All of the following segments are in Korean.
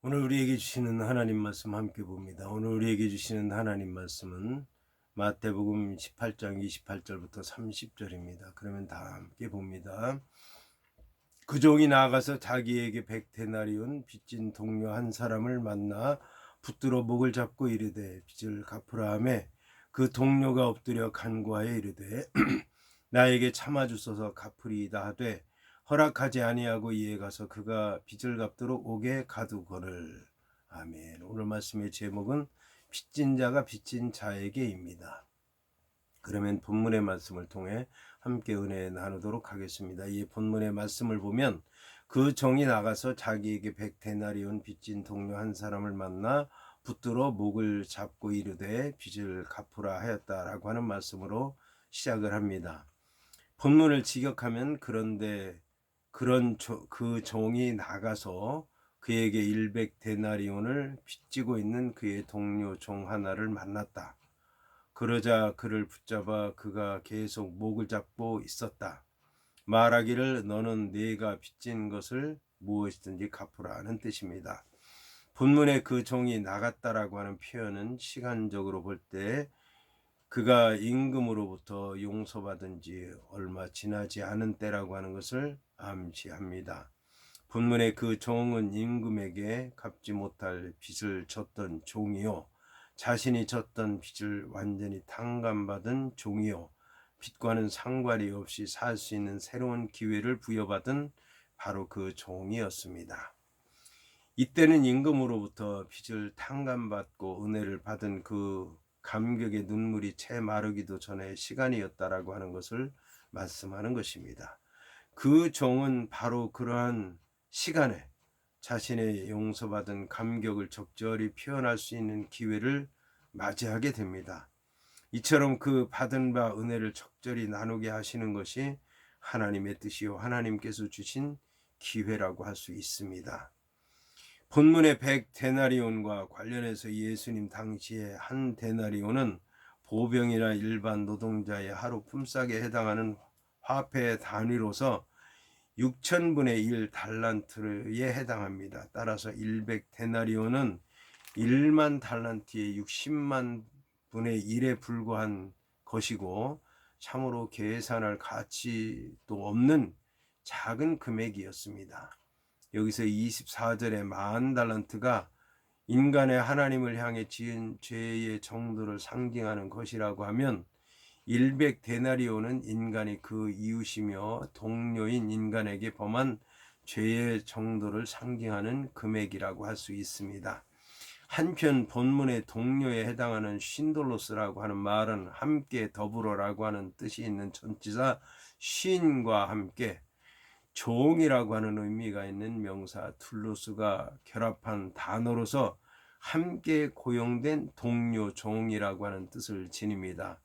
오늘 우리에게 주시는 하나님 말씀 함께 봅니다. 오늘 우리에게 주시는 하나님 말씀은 마태복음 18장 28절부터 30절입니다. 그러면 다 함께 봅니다. 그 종이 나아가서 자기에게 100데나리온 빚진 동료 한 사람을 만나 붙들어 목을 잡고 이르되 빚을 갚으라 하매 그 동료가 엎드려 간구하여 이르되 나에게 참아주소서 갚으리이다 하되 허락하지 아니하고 이에 가서 그가 빚을 갚도록 옥에 가두거늘. 아멘. 오늘 말씀의 제목은 빚진 자가 빚진 자에게입니다. 그러면 본문의 말씀을 통해 함께 은혜 나누도록 하겠습니다. 이 본문의 말씀을 보면 그 종이 나가서 자기에게 100데나리온 빚진 동료 한 사람을 만나 붙들어 목을 잡고 이르되 빚을 갚으라 하였다라고 하는 말씀으로 시작을 합니다. 본문을 직역하면 그런데 그 종이 나가서 그에게 100데나리온을 빚지고 있는 그의 동료 종 하나를 만났다. 그러자 그를 붙잡아 그가 계속 목을 잡고 있었다. 말하기를 너는 네가 빚진 것을 무엇이든지 갚으라 하는 뜻입니다. 본문에 그 종이 나갔다라고 하는 표현은 시간적으로 볼 때 그가 임금으로부터 용서받은 지 얼마 지나지 않은 때라고 하는 것을 암시합니다. 본문의 그 종은 임금에게 갚지 못할 빚을 졌던 종이요, 자신이 졌던 빚을 완전히 탕감받은 종이요, 빚과는 상관이 없이 살 수 있는 새로운 기회를 부여받은 바로 그 종이었습니다. 이때는 임금으로부터 빚을 탕감받고 은혜를 받은 그 감격의 눈물이 채 마르기도 전에 시간이었다라고 하는 것을 말씀하는 것입니다. 그 종은 바로 그러한 시간에 자신의 용서받은 감격을 적절히 표현할 수 있는 기회를 맞이하게 됩니다. 이처럼 그 받은 바 은혜를 적절히 나누게 하시는 것이 하나님의 뜻이요 하나님께서 주신 기회라고 할 수 있습니다. 본문의 100데나리온과 관련해서 예수님 당시에 한 데나리온은 보병이나 일반 노동자의 하루 품삯에 해당하는 화폐 단위로서 6천분의 1 달란트에 해당합니다. 따라서 100데나리온은 1만 달란트의 60만 분의 1에 불과한 것이고 참으로 계산할 가치도 없는 작은 금액이었습니다. 여기서 24절의 10,000달란트가 인간의 하나님을 향해 지은 죄의 정도를 상징하는 것이라고 하면 100데나리온은 인간이 그 이웃이며 동료인 인간에게 범한 죄의 정도를 상징하는 금액이라고 할 수 있습니다. 한편 본문의 동료에 해당하는 신돌로스라고 하는 말은 함께 더불어라고 하는 뜻이 있는 전치사 쉰과 함께 종이라고 하는 의미가 있는 명사 툴루스가 결합한 단어로서 함께 고용된 동료 종이라고 하는 뜻을 지닙니다.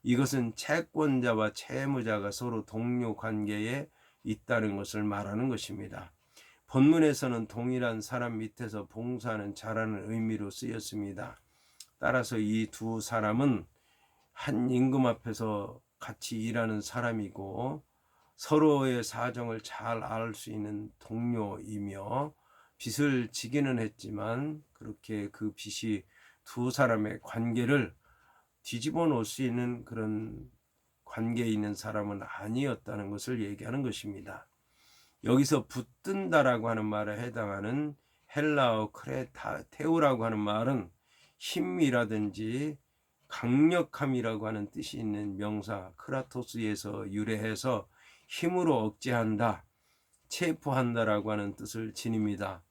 이것은 채권자와 채무자가 서로 동료 관계에 있다는 것을 말하는 것입니다. 본문에서는 동일한 사람 밑에서 봉사하는 자라는 의미로 쓰였습니다. 따라서 이 두 사람은 한 임금 앞에서 같이 일하는 사람이고 서로의 사정을 잘 알 수 있는 동료이며 빚을 지기는 했지만 그렇게 그 빚이 두 사람의 관계를 뒤집어 놓을 수 있는 그런 관계에 있는 사람은 아니었다는 것을 얘기하는 것입니다. 여기서 붙든다라고 하는 말에 해당하는 헬라어 크레테우라고 하는 말은 힘이라든지 강력함이라고 하는 뜻이 있는 명사 크라토스에서 유래해서 힘으로 억제한다, 체포한다라고 하는 뜻을 지닙니다.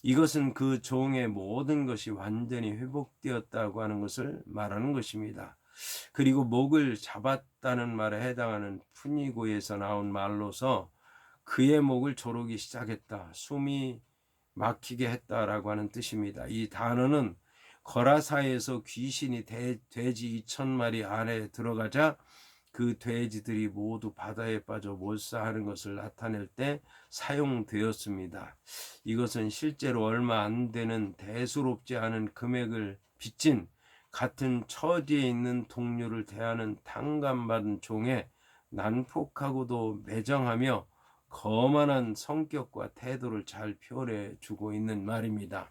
이것은 그 종의 모든 것이 완전히 회복되었다고 하는 것을 말하는 것입니다. 그리고 목을 잡았다는 말에 해당하는 푸니고에서 나온 말로서 그의 목을 조르기 시작했다, 숨이 막히게 했다라고 하는 뜻입니다. 이 단어는 거라사에서 귀신이 돼지 2,000마리 안에 들어가자 그 돼지들이 모두 바다에 빠져 몰사하는 것을 나타낼 때 사용되었습니다. 이것은 실제로 얼마 안 되는 대수롭지 않은 금액을 빚진 같은 처지에 있는 동료를 대하는 탕감받은 종의 난폭하고도 매정하며 거만한 성격과 태도를 잘 표현해 주고 있는 말입니다.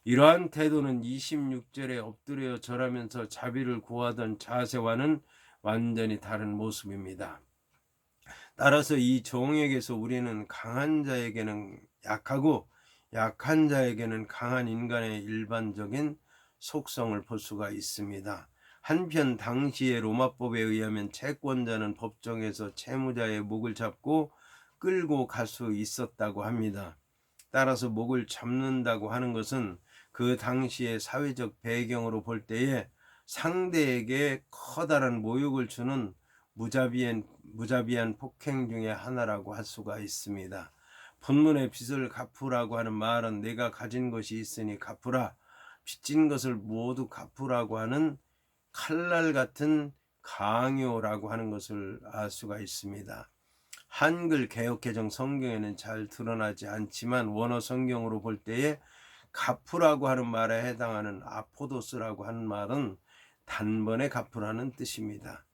이러한 태도는 26절에 엎드려 절하면서 자비를 구하던 자세와는 완전히 다른 모습입니다. 따라서 이 종에게서 우리는 강한 자에게는 약하고 약한 자에게는 강한 인간의 일반적인 속성을 볼 수가 있습니다. 한편 당시의 로마법에 의하면 채권자는 법정에서 채무자의 목을 잡고 끌고 갈 수 있었다고 합니다. 따라서 목을 잡는다고 하는 것은 그 당시의 사회적 배경으로 볼 때에 상대에게 커다란 모욕을 주는 무자비한 폭행 중의 하나라고 할 수가 있습니다. 본문의 빚을 갚으라고 하는 말은 내가 가진 것이 있으니 갚으라, 빚진 것을 모두 갚으라고 하는 칼날 같은 강요라고 하는 것을 알 수가 있습니다. 한글 개역개정 성경에는 잘 드러나지 않지만 원어 성경으로 볼 때에 갚으라고 하는 말에 해당하는 아포도스라고 하는 말은 단번에 갚으라는 뜻입니다.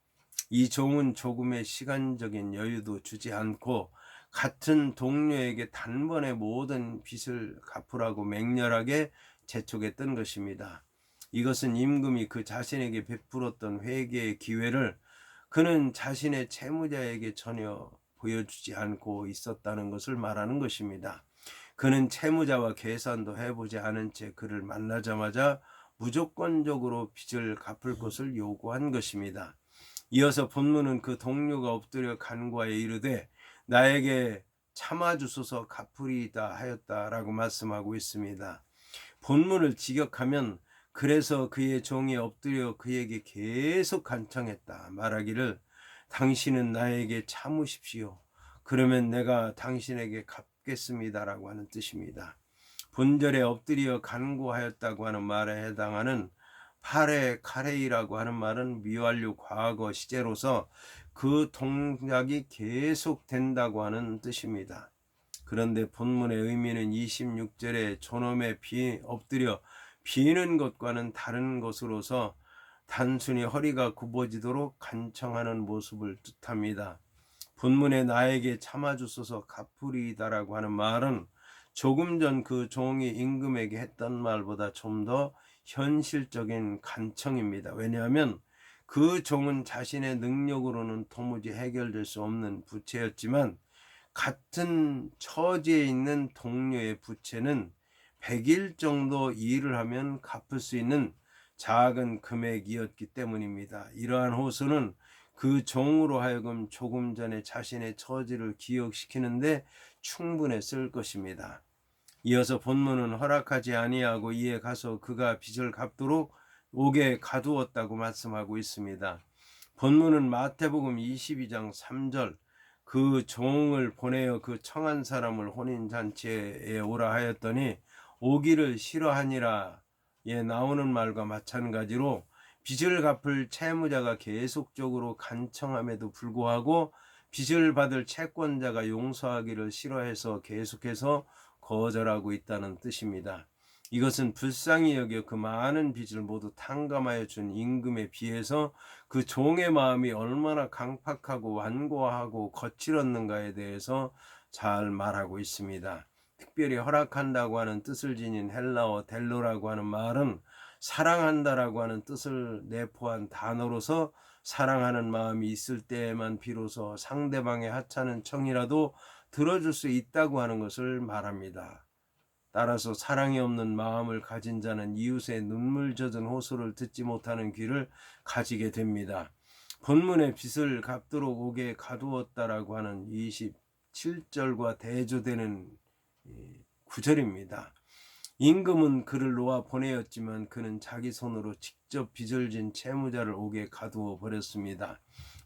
이 종은 조금의 시간적인 여유도 주지 않고 같은 동료에게 단번에 모든 빚을 갚으라고 맹렬하게 재촉했던 것입니다. 이것은 임금이 그 자신에게 베풀었던 회개의 기회를 그는 자신의 채무자에게 전혀 보여주지 않고 있었다는 것을 말하는 것입니다. 그는 채무자와 계산도 해보지 않은 채 그를 만나자마자 무조건적으로 빚을 갚을 것을 요구한 것입니다. 이어서 본문은 그 동료가 엎드려 간구하여 이르되 나에게 참아주소서 갚으리이다 하였다라고 말씀하고 있습니다. 본문을 직역하면 그래서 그의 종이 엎드려 그에게 계속 간청했다 말하기를 당신은 나에게 참으십시오. 그러면 내가 당신에게 갚겠습니다라고 하는 뜻입니다. 본절에 엎드려 간구하였다고 하는 말에 해당하는 파레 카레이라고 하는 말은 미완료 과거 시제로서 그 동작이 계속된다고 하는 뜻입니다. 그런데 본문의 의미는 26절에 존엄에 엎드려 비는 것과는 다른 것으로서 단순히 허리가 굽어지도록 간청하는 모습을 뜻합니다. 본문에 나에게 참아주소서 갚으리이다라고 하는 말은 조금 전 그 종이 임금에게 했던 말보다 좀 더 현실적인 간청입니다. 왜냐하면 그 종은 자신의 능력으로는 도무지 해결될 수 없는 부채였지만 같은 처지에 있는 동료의 부채는 100일 정도 일을 하면 갚을 수 있는 작은 금액이었기 때문입니다. 이러한 호소는 그 종으로 하여금 조금 전에 자신의 처지를 기억시키는데 충분했을 것입니다. 이어서 본문은 허락하지 아니하고 이에 가서 그가 빚을 갚도록 옥에 가두었다고 말씀하고 있습니다. 본문은 마태복음 22장 3절 그 종을 보내어 그 청한 사람을 혼인잔치에 오라 하였더니 오기를 싫어하니라 에 나오는 말과 마찬가지로 빚을 갚을 채무자가 계속적으로 간청함에도 불구하고 빚을 받을 채권자가 용서하기를 싫어해서 계속해서 거절하고 있다는 뜻입니다. 이것은 불쌍히 여겨 그 많은 빚을 모두 탕감하여 준 임금에 비해서 그 종의 마음이 얼마나 강팍하고 완고하고 거칠었는가에 대해서 잘 말하고 있습니다. 특별히 허락한다고 하는 뜻을 지닌 헬라어 델로라고 하는 말은 사랑한다라고 하는 뜻을 내포한 단어로서 사랑하는 마음이 있을 때에만 비로소 상대방의 하찮은 청이라도 들어줄 수 있다고 하는 것을 말합니다. 따라서 사랑이 없는 마음을 가진 자는 이웃의 눈물 젖은 호소를 듣지 못하는 귀를 가지게 됩니다. 본문의 빚을 갚도록 옥에 가두었다라고 하는 27절과 대조되는 구절입니다. 임금은 그를 놓아 보내었지만 그는 자기 손으로 직접 빚을 진 채무자를 옥에 가두어 버렸습니다.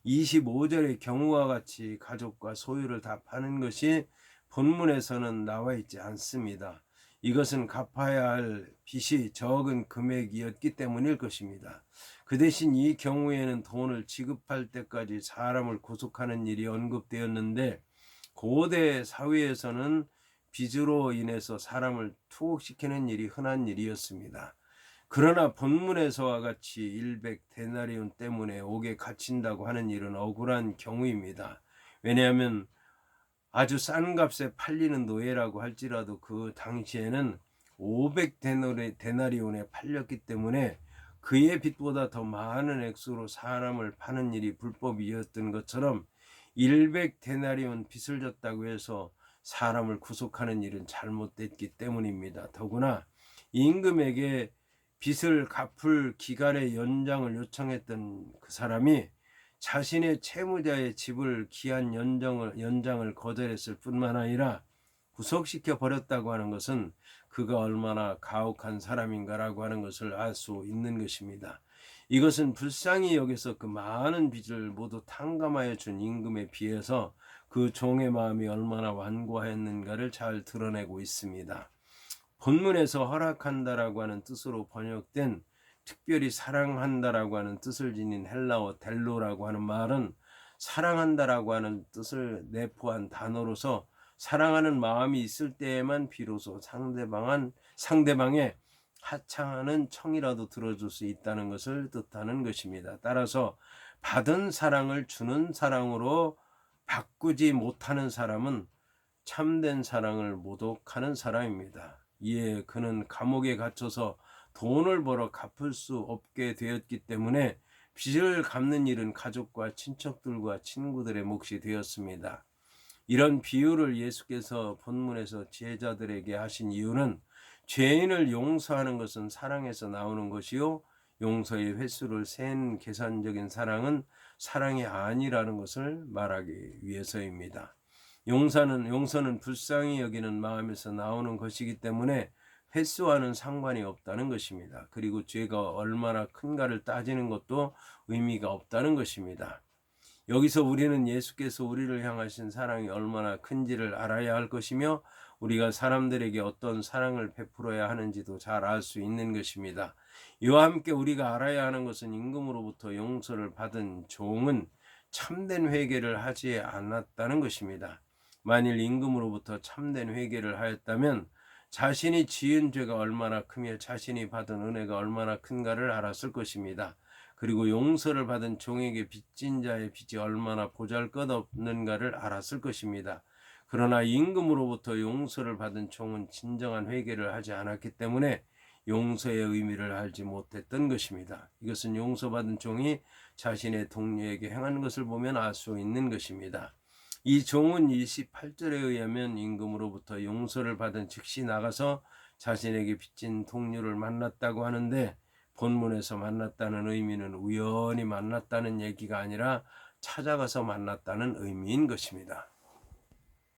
25절의 경우와 같이 가족과 소유를 다 파는 것이 본문에서는 나와 있지 않습니다. 이것은 갚아야 할 빚이 적은 금액이었기 때문일 것입니다. 그 대신 이 경우에는 돈을 지급할 때까지 사람을 구속하는 일이 언급되었는데 고대 사회에서는 빚으로 인해서 사람을 투옥시키는 일이 흔한 일이었습니다. 그러나 본문에서와 같이 100데나리온 때문에 옥에 갇힌다고 하는 일은 억울한 경우입니다. 왜냐하면 아주 싼 값에 팔리는 노예라고 할지라도 그 당시에는 500데나리온에 팔렸기 때문에 그의 빚보다 더 많은 액수로 사람을 파는 일이 불법이었던 것처럼 100데나리온 빚을 졌다고 해서 사람을 구속하는 일은 잘못됐기 때문입니다. 더구나 임금에게 빚을 갚을 기간의 연장을 요청했던 그 사람이 자신의 채무자의 집을 기한 연장을 거절했을 뿐만 아니라 구속시켜 버렸다고 하는 것은 그가 얼마나 가혹한 사람인가라고 하는 것을 알 수 있는 것입니다. 이것은 불쌍히 여기서 그 많은 빚을 모두 탕감하여 준 임금에 비해서 그 종의 마음이 얼마나 완고하였는가를 잘 드러내고 있습니다. 본문에서 허락한다라고 하는 뜻으로 번역된 특별히 사랑한다라고 하는 뜻을 지닌 헬라어 델로라고 하는 말은 사랑한다라고 하는 뜻을 내포한 단어로서 사랑하는 마음이 있을 때에만 비로소 상대방의 하찮은 청이라도 들어줄 수 있다는 것을 뜻하는 것입니다. 따라서 받은 사랑을 주는 사랑으로 바꾸지 못하는 사람은 참된 사랑을 모독하는 사람입니다. 이에 그는 감옥에 갇혀서 돈을 벌어 갚을 수 없게 되었기 때문에 빚을 갚는 일은 가족과 친척들과 친구들의 몫이 되었습니다. 이런 비유를 예수께서 본문에서 제자들에게 하신 이유는 죄인을 용서하는 것은 사랑에서 나오는 것이요 용서의 횟수를 센 계산적인 사랑은 사랑이 아니라는 것을 말하기 위해서입니다. 용서는 불쌍히 여기는 마음에서 나오는 것이기 때문에 횟수와는 상관이 없다는 것입니다. 그리고 죄가 얼마나 큰가를 따지는 것도 의미가 없다는 것입니다. 여기서 우리는 예수께서 우리를 향하신 사랑이 얼마나 큰지를 알아야 할 것이며 우리가 사람들에게 어떤 사랑을 베풀어야 하는지도 잘 알 수 있는 것입니다. 이와 함께 우리가 알아야 하는 것은 임금으로부터 용서를 받은 종은 참된 회개를 하지 않았다는 것입니다. 만일 임금으로부터 참된 회개를 하였다면 자신이 지은 죄가 얼마나 크며 자신이 받은 은혜가 얼마나 큰가를 알았을 것입니다. 그리고 용서를 받은 종에게 빚진 자의 빚이 얼마나 보잘것없는가를 알았을 것입니다. 그러나 임금으로부터 용서를 받은 종은 진정한 회개를 하지 않았기 때문에 용서의 의미를 알지 못했던 것입니다. 이것은 용서받은 종이 자신의 동료에게 행한 것을 보면 알 수 있는 것입니다. 이 종은 28절에 의하면 임금으로부터 용서를 받은 즉시 나가서 자신에게 빚진 동료를 만났다고 하는데 본문에서 만났다는 의미는 우연히 만났다는 얘기가 아니라 찾아가서 만났다는 의미인 것입니다.